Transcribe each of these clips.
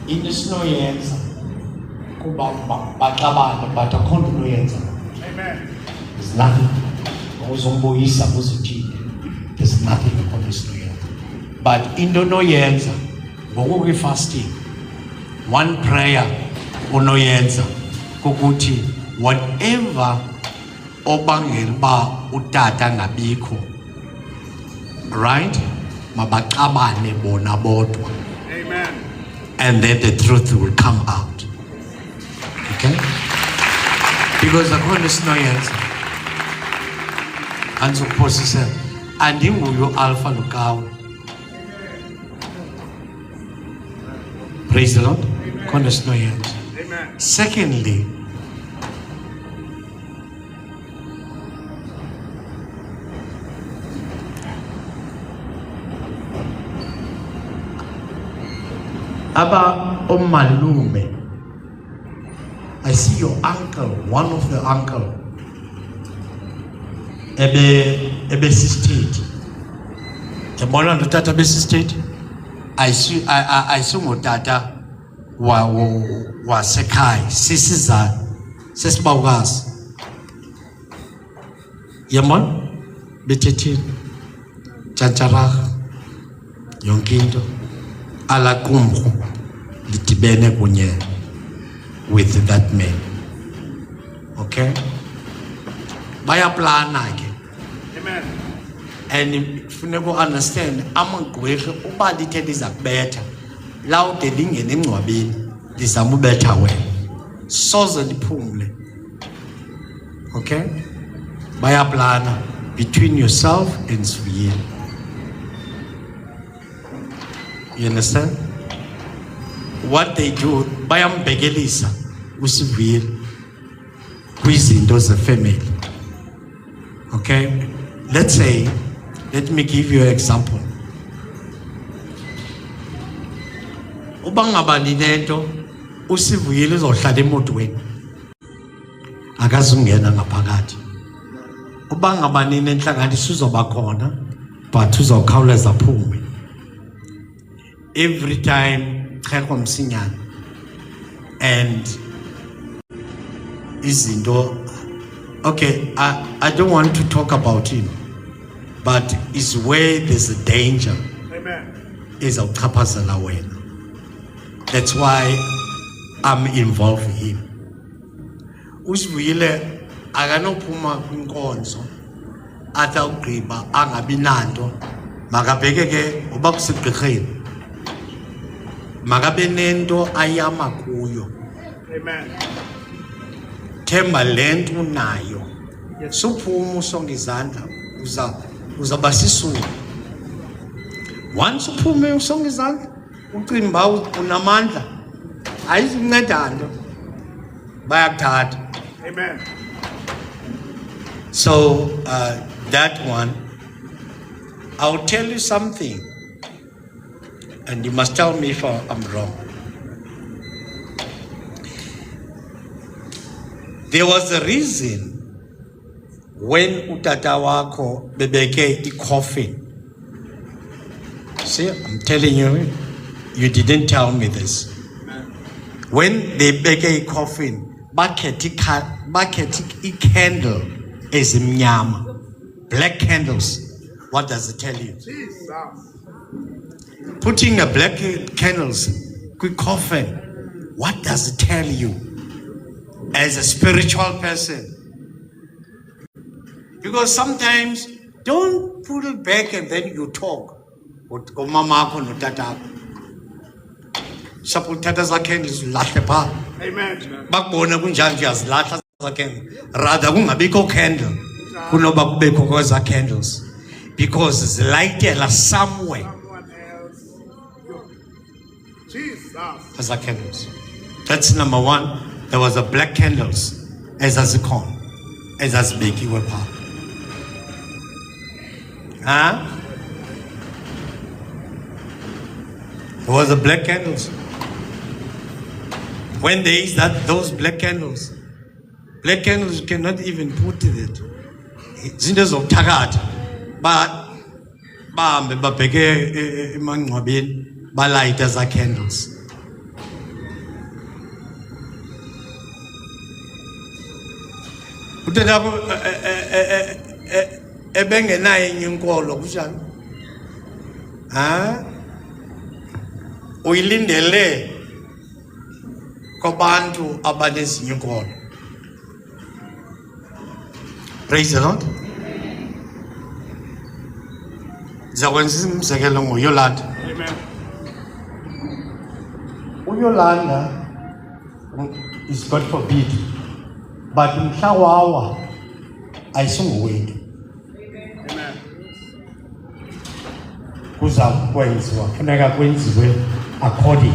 into esinoyenza kuba baxabane but akho nto unoyenza. Amen. There's nothing. Uzombuyisa kuzithile. There's nothing akho nto esinoyenza. But into onoyenza ngoku fasting, one prayer unoyenza kukuthi whatever obangela uba utata ngabikho, right, mabaxabane bona bodwa. Amen. And then the truth will come out. Okay? Because akho nto esinoyenza andizokuphosisela andinguyo alpha nokawo. Praise the Lord. Akho nto esinoyenza. Amen. Secondly, Aba omalume, I see your uncle, one of the uncle, ebe state. Yabona ndo tata be state. I see ngotata wa sekhaya sisiza sesibawukazi. Yabona bethethe tshantsharaga yonke into ala qumrhu lidibene kunye with that man. Okay? Bayaplana ke. Amen. And funeka understand amagqwirha uba lithe liza kubetha lawude lingene engcwabeni lizama ubetha wena soze liphumle. Okay? Bayaplana between yourself and Sivuyile. You understand? What they do, bayambhekelisa uSivuyile kwizinto ze-family. Okay? Let's say, let me give you an example. Uba ngaba ninento uSivuyile uzohlala emotweni akazungena ngaphakathi. Uba ngaba ninenhlanganiso uzoba khona but uzokhawuleza phume. Every time Khekho Msinyane and izinto. Okay, I don't want to talk about him, but it's where there's a danger. Amen. Is awuchaphazela wena. That's why I'm involved with him. uSivuyile akanophuma kwinkonzo athi awugqiba angabi nanto makabheke ke uba kusigqirheni makabe nento ayama kuyo. Amen. Themba lento unayo suphuma usonga izandla uzaba sisulu. Once uphume usonga izandla ucimba unamandla ayizinceda nto bayakuthatha. Amen. So that one, I'll tell you something and you must tell me if I'm wrong. There was a reason when utata wako bebeke I coffin. See, I'm telling you, you didn't tell me this. When they bake a coffin, bucket a candle is mnyama. Black candles. What does it tell you? Jesus. Putting a black candles, quick coffin. What does it tell you as a spiritual person? Because sometimes don't put it back and then you talk. Saputata za candles lahle pha. Amen. Bakubona kunjani yazilahla za candles. Rather kungabikho candle kunoba kubekho kweza candles. Because zilightela somewhere. Someone else. Jesus. As a candles. That's number one. There was a black candles as a corn, as baking with power. Huh? There was a black candles. When there is those black candles you cannot even put it. Zinto zokuthakatha bahambe babheke emangcwabeni balayita za candles. uthetha ebengenayo enye inkolo kunjani? Uyilindele kwabantu abanezinye inkolo. Praise the Lord. Zakwenza umzekelo ngoYolanda. Amen. uYolanda is God forbid, but mhla wawa ayisingowethu. Amen. Kuza kwenziwa, funeka kwenziwe according.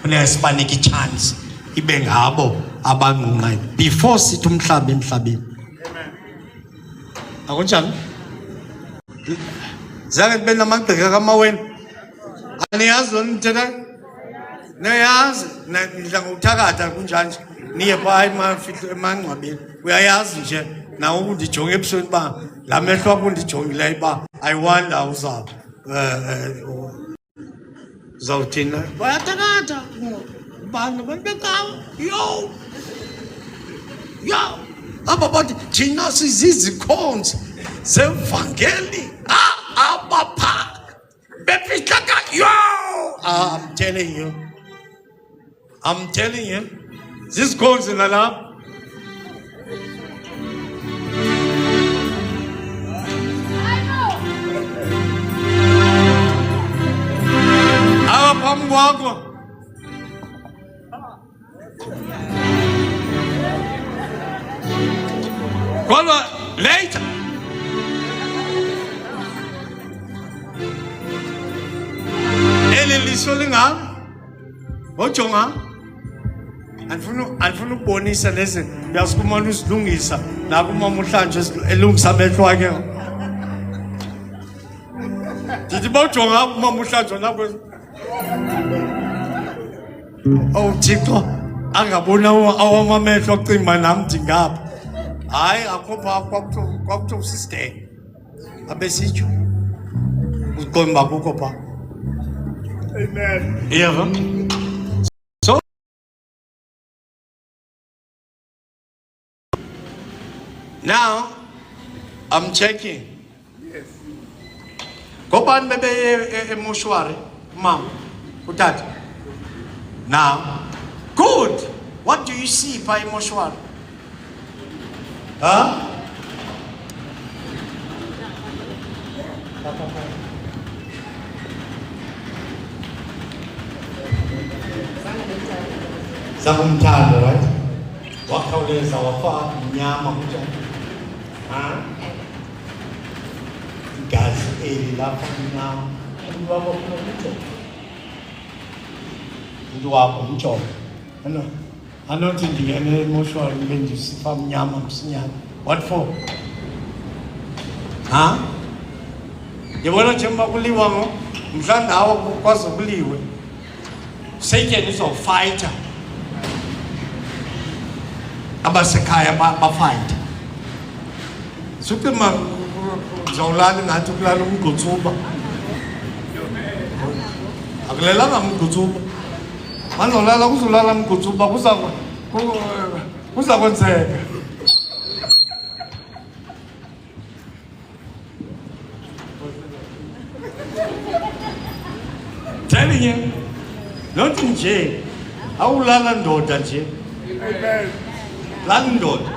Funeka sibanike ichance ibe ngabo abanqunqayo before sithi umhlaba emhlabeni. Amen. Akunjani? Zange nibe namagqika kamaweni. Aniyazi loo nithetha? Niyazi nidla ngokuthakatha kunjani nje. Niye phaa emangcwabeni. Uyayazi nje nawe undijonge ebusweni uba la mehlo akho undijongileyo uba I wonder uzawuthina. Bayathakatha. Abantu becawa. Yo. Aba bathi thina sizizikhonzi zevangeli. Abapha. Befihlaka. Yo. I'm telling you. Zizikhonzi nalapha. Phambi kwakho kodwa later eli liso lingaka ngojonga andifuna ukubonisa lezi uyasikumana usilungisa nakumama uhlanje elungisa amehlo wakhe ndithi bawujonga umama uhlanje nakwe. Oh Thixo angabona awamamehlo akucinga nam ndingapha. Hayi akupha kwakuthiwa usisiteke abesitsho uqomba kukho pha. Amen. Yebo. So now I'm checking. Yes. Ngobani bebe emoshwari mama utata. Now, good. What do you see by emoshwari? Zakumthanda, right? Wakhawuleza wafa mnyama kunjani? Igazi eli lapha mnyama. Umuntu wakho ufuna umtshoko. Umuntu wakho umtshoko. Anothi ndingene emoshwari ngibe ndisifa mnyama msinyana. What for? Yabona njengoba kuliwa ngo mhla ndawo kwaze kuliwe. Satan izofayitha. Abasekhaya bafight. Sukuthi zawulala ngathi kulala umgotsuba. Akulelanga umgotsuba. Manolala kuzolala umgotsuba kuza kwenzeka. Telling you, not in jail. Awulala ndoda nje. Amen. Lala ndoda.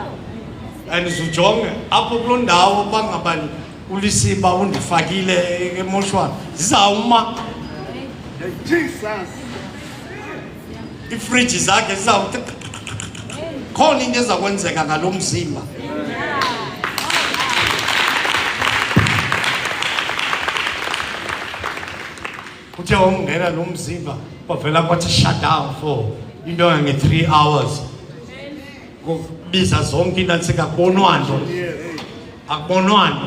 And ujonge apho kuloo ndawo bangabani ulisiba undifakile emoshwari zizawuma. Jesus. Ifriji zakhe zizawuthi khona into ezakwenzeka ngalo mzimba. Uthe wongena lo mzimba kwavela kwathi shut down for into nge 3 hours. Kubiza zonke inantsika kubonwa nto. Akubonwani.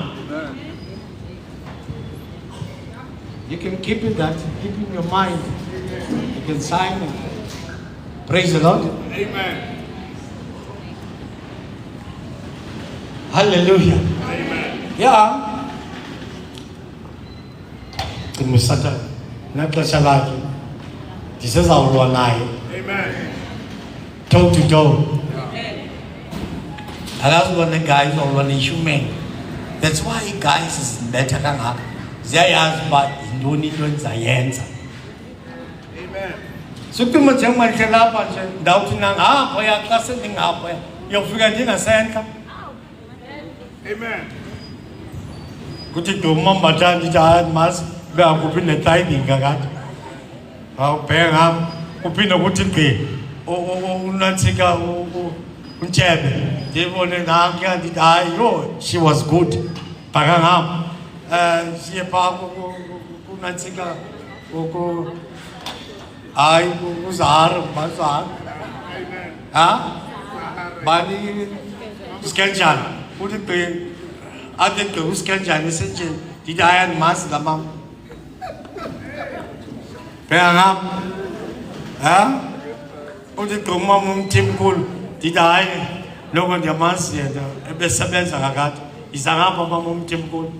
You can keep it that, keep in your mind. You can sign it. Praise the Lord. Amen. Hallelujah. Amen. Yeah. Kumusata naxesha lakhe ndisezawulwa naye Amen. toe to toe. Alazi bona guys or human. That's why guys is better kangaka. Ziyayazi uba yintoni into endizayenza. Amen. Sukuma njengoba ndihle lapha nje ndawuthi nangaphaya xa sendingaphaya uyofika ndingasentla. Amen. Kuthi duma mbatha ndithi hayi mas bekuphi netithing kakade. Awubheka kuphinde kuthi gqi unathika untshebe ndibone nankuya ndithi hayi yo she was good bhaka ngam siye phaa kunathika hayi uzahara bazahara ha bani uskanjani uthi gqi athi gqi uskanjani esenje ndithi hayi andimazi la mama bheka ngam ha uthi gqi umama umthimkhulu ndithi hayi loko ndiyamazi yena ebesebenza kakade yiza ngapha mama umthimkhulu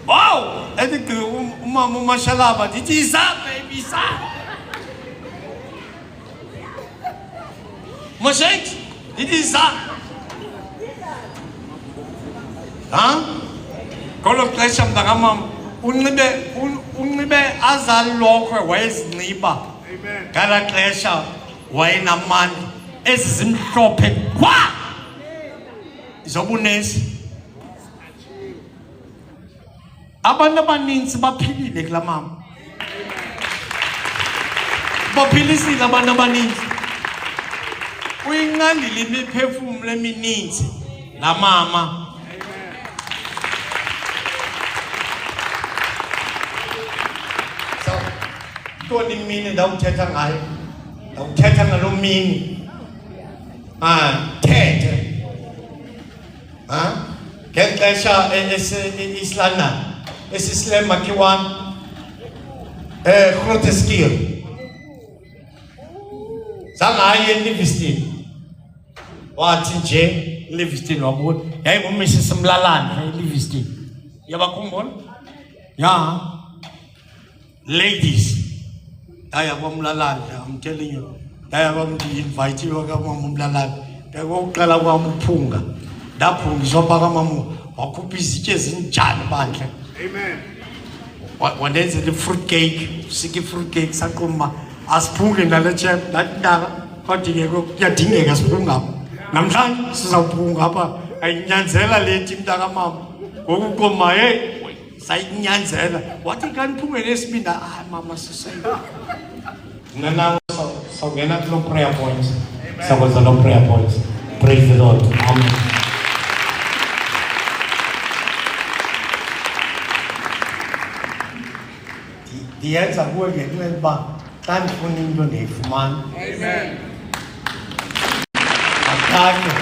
wow ethi gqi umama umashalaba ndithi yiza baby yiza Moshenki ndithi yiza ha ngolo xesha mntakamama unxibe azalokhwe wayezinxiba ngala xesha wayenamandla ezi zimhlophe kwa zobunesi abantu abaninzi baphilile kulaa mama baphilisile abantu abaninzi uyinqandile imiphefumulo emininzi laa mama ntoni imini ndawuthetha ngayo ndawuthetha ngaloo mini thethe ngexesha eSlana esisilemakhiwane Grooteskiel zangaye eLivingston wathi nje eLivingston wabona yayinguMrs Mlalane eLivingston yabakhumbula ya ladies daya kwamlalane I'm telling you daya bamdi-invite kamama uMlalane ndakokuqala kwami uphunga ndaphungiswa phaa kamama wakhupha izitye ezinjani bandle Amen. wandenzela i-fruit cake sika i-fruit cake saquma asiphunge nale chep ndathi ndaka kodwa-ke kuyadingeka siphunga apha namhlanje sizawuphunga apha ayinyanzela leti mntakamama ngokuqoma heyi sayinyanzela wathi kaniphungele esibindi hayi mama sisayi nanawe sawungena kuloo prayer points sakwenza loo prayer points praise the Lord amen. Ndiyenza kuwe ngenxeni uba xa ndifuna into ndiyifumana Amen. akanye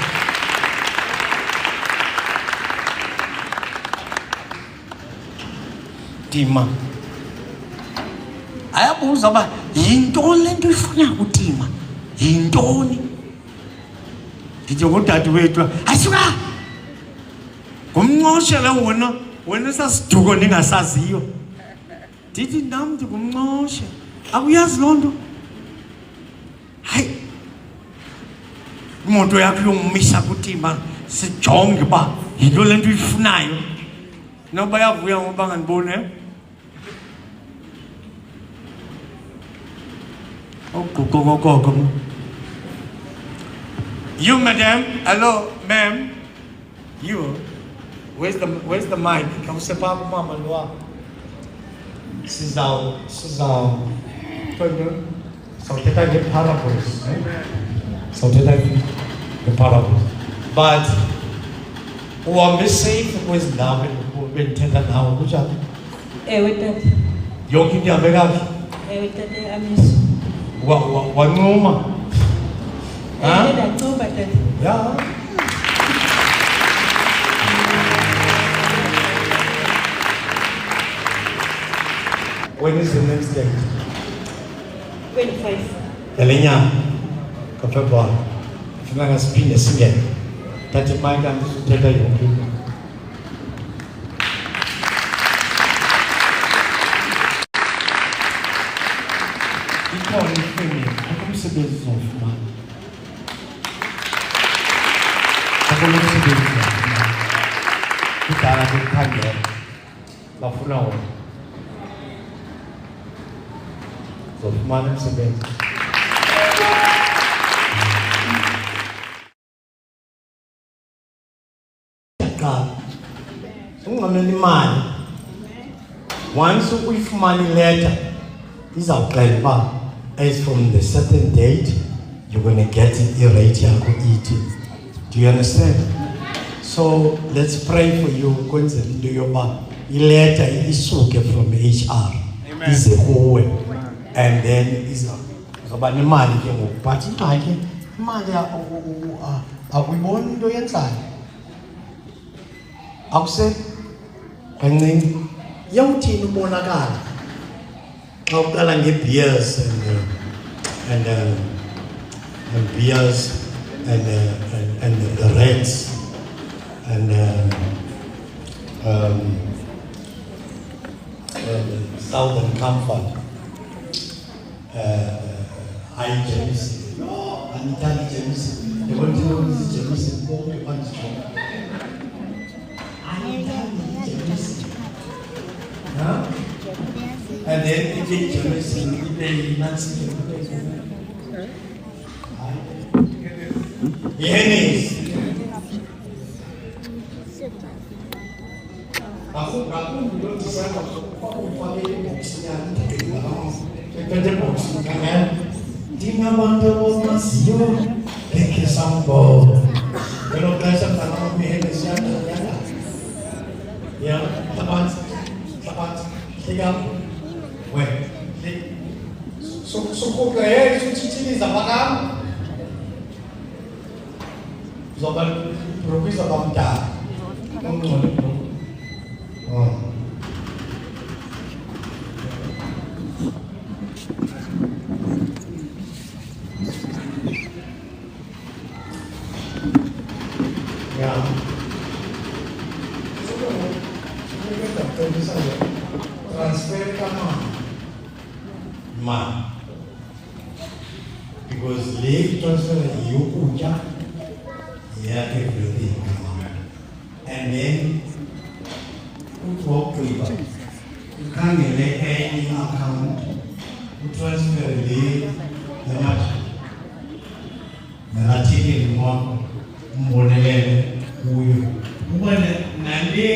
Tima ayabuza uba yintoni le nto uyifunayo uTima yintoni ndithi ngudade wethu asuka ngumncoshele wena sasiduko ndingasaziyo ndithi nam ndingumncoshe akuyazi loo nto hayi imoto yakho yongumisa kuTima sijonge uba yinto le nto uyifunayo noba yavuya ngoba ngandibone ogogogogogo you madam hello ma'am you where's the mic kamsepa mama loa sawuthetha nge-parables sawuthetha nge-parables but uhambe safe kwezi ndawo bendithetha nawe kunjani Ewe tata. yonke into ihambe kakuhle Ewe tata amiso. wancuma Ndacumba tata. ya when is the next day 25. yale nyanga kaFebruary funeka siphinde singene thatha imike andizuthetha yonke into ikhona ifemeli akho umsebenzi uzawufumana bafuna ukusebenza kudala kukhangela bafuna wona zofumana umsebenzi qala ungamela imali once uyifumana ileta izawuxela uba as from the certain date you're going to get irate yakho ithi. Do you understand? So let's pray for you kwenzela into yoba ileta isuke from HR ize kuwe and then izoba nemali ke ngoku but ingxaki imali akuyiboni into yenzayo akuse kancinci iyawuthini ubonakala xa uqala nge-beers and beers and the Reds and Southern Comfort, High Jamison. No, Anitani Jamison. They want to know this Jamison. Go to one job. Anitani Jamison. Huh? And then if it Jamison, they not see it. Yenis. Aku belum bisa pakai boxnya, pakai box kan? Di mana masih pakai sampo. Kalau kita tanam Yenis ya, tepat, tiga, weh, suku kaya cici zapakan. Zapan profis zapan dah. Ya. Kita tak bisa transfer ma. Because leave transfer you punya. Yeah, everything. And then, you talk to you. You can't get any account. You transfer the much. The taking one more than you. When Nande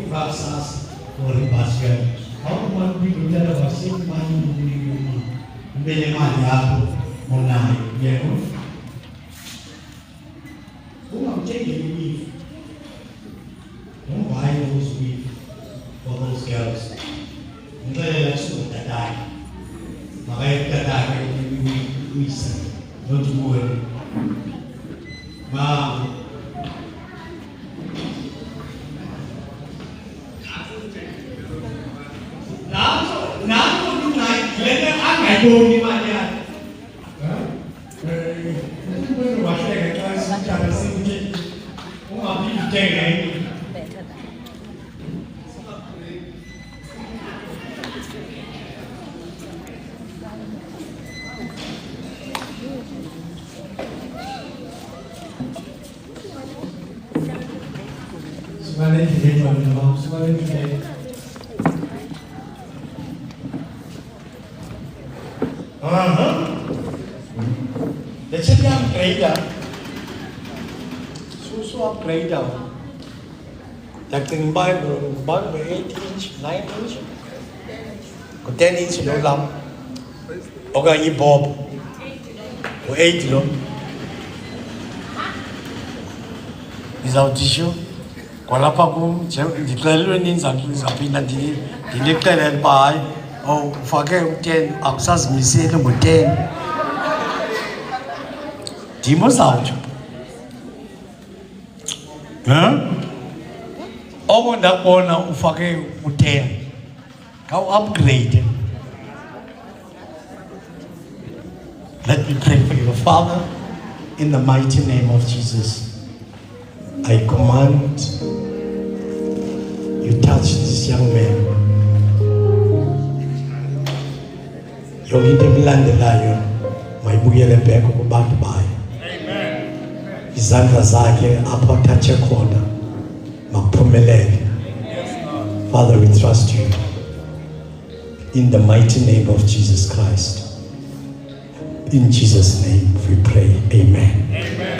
process for the basket, how one people that are saying money many money out on night, you know. Don't take it with. Don't buy those weed for those girls. Hindi lang suot na dahil. Makayot ka dahil we say, don't worry. Nako ni na, lena ang ngayon ni Maria. Sebenarnya tidak mahu, sebenarnya tidak. Let's say upgrade down. So upgrade down. Like the Bible 8 inch, 9 inch, or 10 inch no lamp. Okay, you bob. Or 8 no. Is our tissue? Kalau apa pun, declare ni sampai nanti declare by, oh, pakai mungkin akses misi itu mungkin, cuma sahaja. Orang dah pernah pakai mungkin, kau upgrade. Let me pray for you, Father, in the mighty name of Jesus. I command you touch this young man. Yung hindi milan the lion, may buyele peko ko back by. izandla zakhe apho athatshe khona makuphumelele. Father, we trust you. In the mighty name of Jesus Christ. In Jesus' name we pray. Amen. Amen.